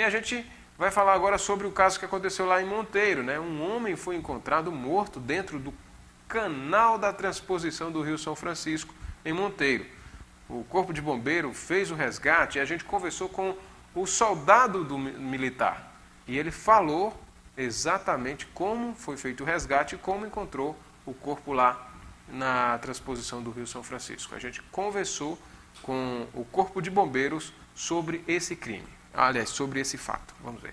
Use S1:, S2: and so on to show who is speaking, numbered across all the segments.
S1: E a gente vai falar agora sobre o caso que aconteceu lá em Monteiro, né? Um homem foi encontrado morto dentro do canal da transposição do Rio São Francisco, em Monteiro. O Corpo de Bombeiro fez o resgate e a gente conversou com o soldado militar. E ele falou exatamente como foi feito o resgate e como encontrou o corpo lá na transposição do Rio São Francisco. A gente conversou com o Corpo de Bombeiros sobre esse crime. Aliás, sobre esse fato. Vamos ver.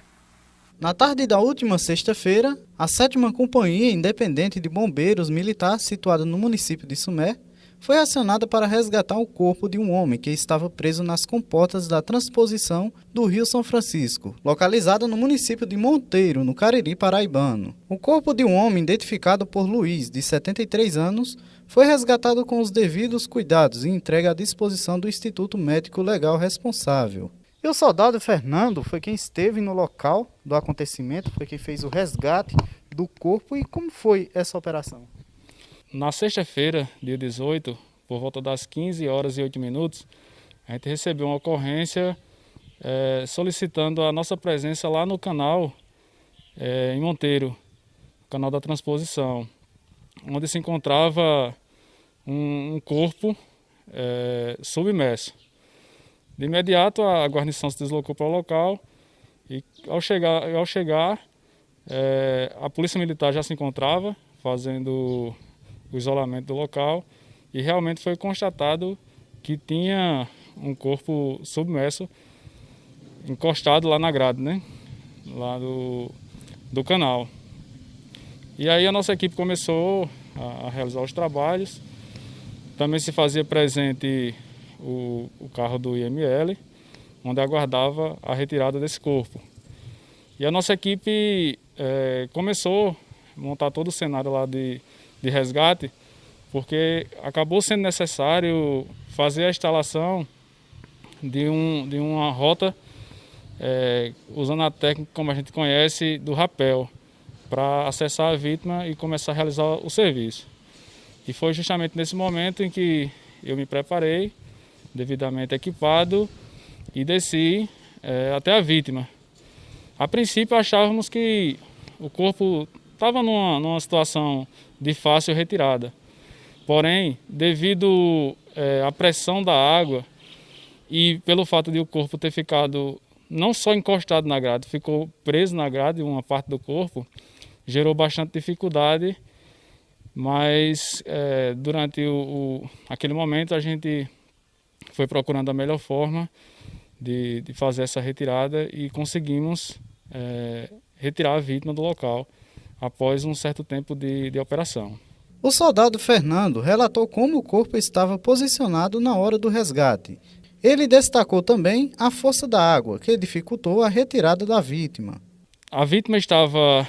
S2: Na tarde da última sexta-feira, a 7ª Companhia Independente de Bombeiros Militar, situada no município de Sumé, foi acionada para resgatar o corpo de um homem que estava preso nas comportas da transposição do Rio São Francisco, localizada no município de Monteiro, no Cariri paraibano. O corpo de um homem identificado por Luiz, de 73 anos, foi resgatado com os devidos cuidados e entregue à disposição do Instituto Médico Legal responsável. E o soldado Fernando foi quem esteve no local do acontecimento, foi quem fez o resgate do corpo. E como foi essa operação?
S3: Na sexta-feira, dia 18, por volta das 15h08, a gente recebeu uma ocorrência solicitando a nossa presença lá no canal em Monteiro, canal da transposição, onde se encontrava um corpo submerso. De imediato, a guarnição se deslocou para o local e, ao chegar a polícia militar já se encontrava fazendo o isolamento do local e realmente foi constatado que tinha um corpo submerso encostado lá na grade, né? Lá do canal. E aí a nossa equipe começou a realizar os trabalhos. Também se fazia presente o carro do IML, onde aguardava a retirada desse corpo. E a nossa equipe começou a montar todo o cenário lá de resgate, porque acabou sendo necessário fazer a instalação de uma rota, usando a técnica, como a gente conhece, do rapel, para acessar a vítima e começar a realizar o serviço. E foi justamente nesse momento em que eu me preparei, devidamente equipado, e desci até a vítima. A princípio achávamos que o corpo estava numa situação de fácil retirada. Porém, devido à pressão da água e pelo fato de o corpo ter ficado não só encostado na grade, ficou preso na grade, uma parte do corpo, gerou bastante dificuldade, mas durante aquele momento a gente foi procurando a melhor forma de fazer essa retirada e conseguimos retirar a vítima do local após um certo tempo de operação.
S2: O soldado Fernando relatou como o corpo estava posicionado na hora do resgate. Ele destacou também a força da água, que dificultou a retirada da vítima.
S3: A vítima estava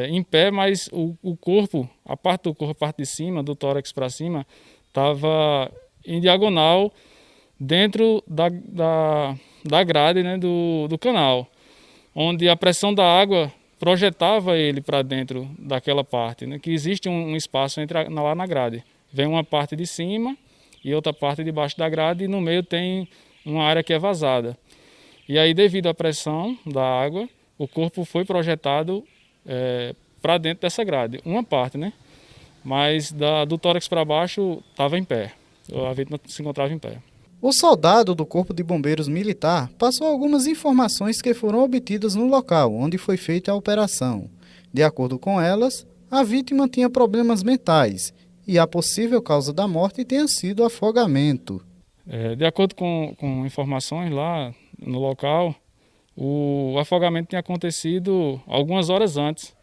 S3: em pé, mas o corpo, a parte do corpo, a parte de cima, do tórax para cima, estava em diagonal dentro da grade, né, do canal, onde a pressão da água projetava ele para dentro daquela parte, né, que existe um espaço lá na grade. Vem uma parte de cima e outra parte de baixo da grade e no meio tem uma área que é vazada. E aí, devido à pressão da água, o corpo foi projetado para dentro dessa grade, uma parte, né? Mas do tórax para baixo estava em pé, a vítima se encontrava em pé.
S2: O soldado do Corpo de Bombeiros Militar passou algumas informações que foram obtidas no local onde foi feita a operação. De acordo com elas, a vítima tinha problemas mentais e a possível causa da morte tenha sido afogamento.
S3: De acordo com informações lá no local, o afogamento tinha acontecido algumas horas antes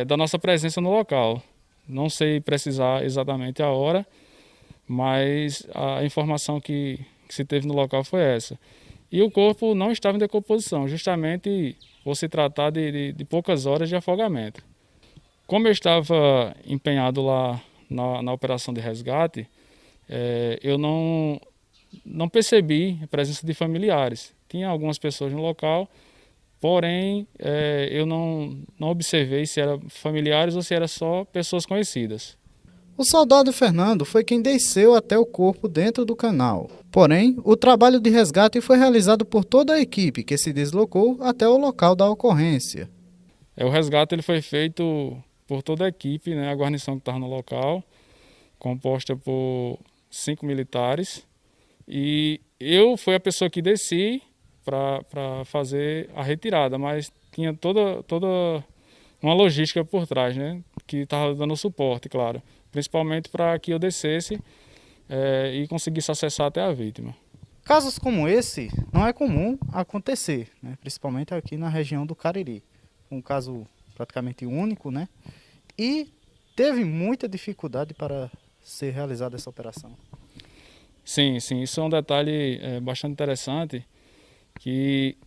S3: da nossa presença no local. Não sei precisar exatamente a hora, mas a informação que se teve no local foi essa. E o corpo não estava em decomposição, justamente por se tratar de poucas horas de afogamento. Como eu estava empenhado lá na operação de resgate, eu não percebi a presença de familiares. Tinha algumas pessoas no local, porém eu não observei se eram familiares ou se eram só pessoas conhecidas.
S2: O O soldado Fernando foi quem desceu até o corpo dentro do canal. Porém, o trabalho de resgate foi realizado por toda a equipe que se deslocou até o local da ocorrência.
S3: O resgate ele foi feito por toda a equipe, né, a guarnição que estava no local, composta por 5 militares. E eu fui a pessoa que desci para fazer a retirada, mas tinha toda uma logística por trás, né, que estava dando suporte, claro, principalmente para que eu descesse e conseguisse acessar até a vítima.
S2: Casos como esse não é comum acontecer, né, principalmente aqui na região do Cariri. Um caso praticamente único, né, e teve muita dificuldade para ser realizada essa operação.
S3: Sim, isso é um detalhe bastante interessante, que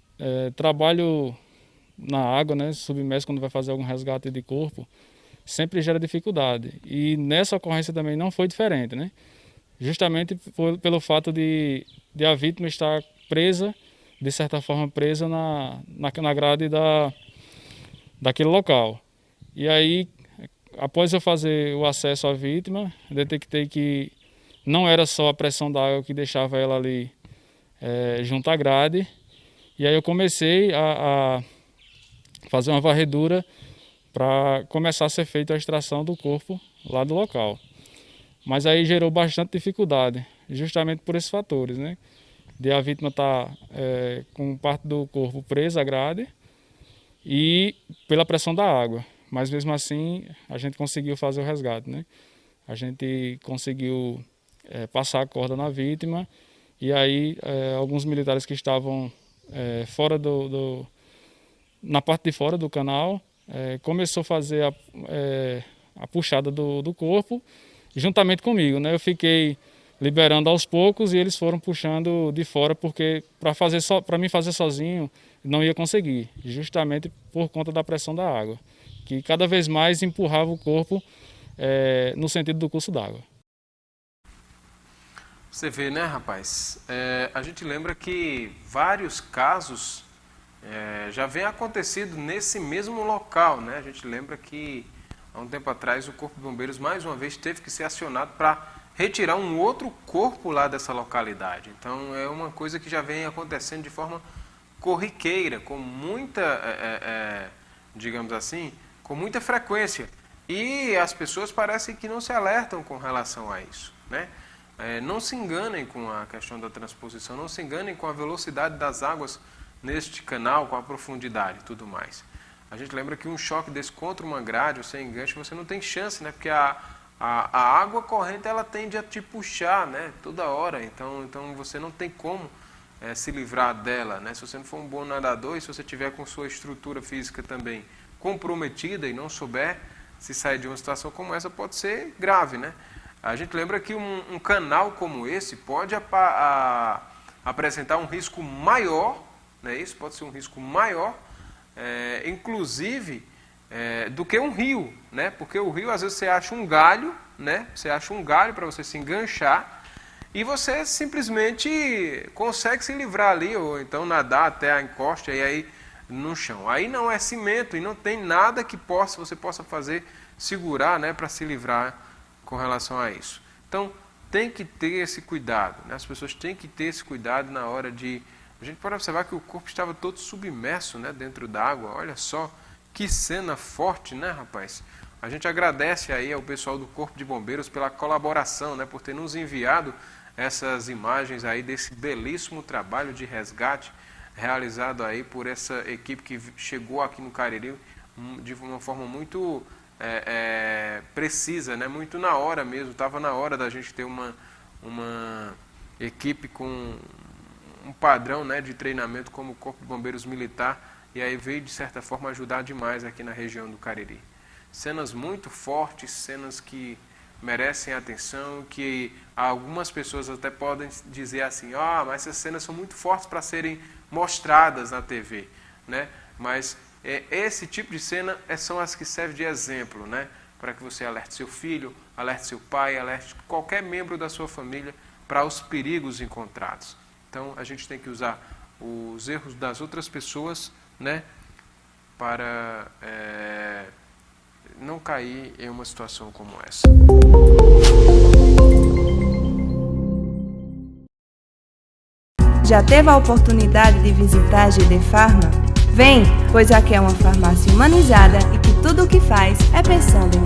S3: trabalho na água, né, submerso, quando vai fazer algum resgate de corpo, sempre gera dificuldade. E nessa ocorrência também não foi diferente, né? Justamente pelo fato de a vítima estar presa, de certa forma presa na grade daquele local. E aí, após eu fazer o acesso à vítima, detectei que não era só a pressão da água que deixava ela ali junto à grade. E aí eu comecei a fazer uma varredura para começar a ser feita a extração do corpo lá do local. Mas aí gerou bastante dificuldade, justamente por esses fatores, né? De a vítima estar com parte do corpo presa à grade e pela pressão da água. Mas mesmo assim a gente conseguiu fazer o resgate, né? A gente conseguiu passar a corda na vítima e aí alguns militares que estavam fora na parte de fora do canal começou a fazer a puxada do corpo juntamente comigo, né? Eu fiquei liberando aos poucos e eles foram puxando de fora, porque para mim fazer sozinho não ia conseguir, justamente por conta da pressão da água, que cada vez mais empurrava o corpo no sentido do curso d'água.
S1: Você vê, né, rapaz? A gente lembra que vários casos já vem acontecido nesse mesmo local, né? A gente lembra que há um tempo atrás o Corpo de Bombeiros mais uma vez teve que ser acionado para retirar um outro corpo lá dessa localidade. Então é uma coisa que já vem acontecendo de forma corriqueira, com muita, digamos assim, com muita frequência. E as pessoas parecem que não se alertam com relação a isso, né? Não se enganem com a questão da transposição, não se enganem com a velocidade das águas neste canal, com a profundidade e tudo mais. A gente lembra que um choque desse contra uma grade ou sem enganche, você não tem chance, né? Porque a água corrente ela tende a te puxar, né? Toda hora, então você não tem como se livrar dela, né? Se você não for um bom nadador e se você tiver com sua estrutura física também comprometida e não souber se sair de uma situação como essa, pode ser grave, né? A gente lembra que um canal como esse pode apresentar um risco maior, né? Isso pode ser um risco maior, inclusive do que um rio, né? Porque o rio às vezes você acha um galho, né? Você acha um galho para você se enganchar e você simplesmente consegue se livrar ali ou então nadar até a encosta e aí no chão. Aí não é cimento e não tem nada que você possa fazer segurar, né, para se livrar com relação a isso. Então tem que ter esse cuidado, né? As pessoas têm que ter esse cuidado na hora de... A gente pode observar que o corpo estava todo submerso, né, dentro d'água. Olha só que cena forte, né, rapaz? A gente agradece aí ao pessoal do Corpo de Bombeiros pela colaboração, né, por ter nos enviado essas imagens aí desse belíssimo trabalho de resgate realizado aí por essa equipe que chegou aqui no Cariri de uma forma muito precisa, né, muito na hora mesmo. Estava na hora da gente ter uma equipe com um padrão, né, de treinamento como o Corpo de Bombeiros Militar, e aí veio de certa forma ajudar demais aqui na região do Cariri. Cenas muito fortes, cenas que merecem atenção, que algumas pessoas até podem dizer assim, mas essas cenas são muito fortes para serem mostradas na TV, né? Mas esse tipo de cena são as que servem de exemplo, né? Para que você alerte seu filho, alerte seu pai, alerte qualquer membro da sua família para os perigos encontrados. Então a gente tem que usar os erros das outras pessoas, né, para não cair em uma situação como essa.
S4: Já teve a oportunidade de visitar a GD Farma? Vem, pois aqui é uma farmácia humanizada e que tudo o que faz é pensando em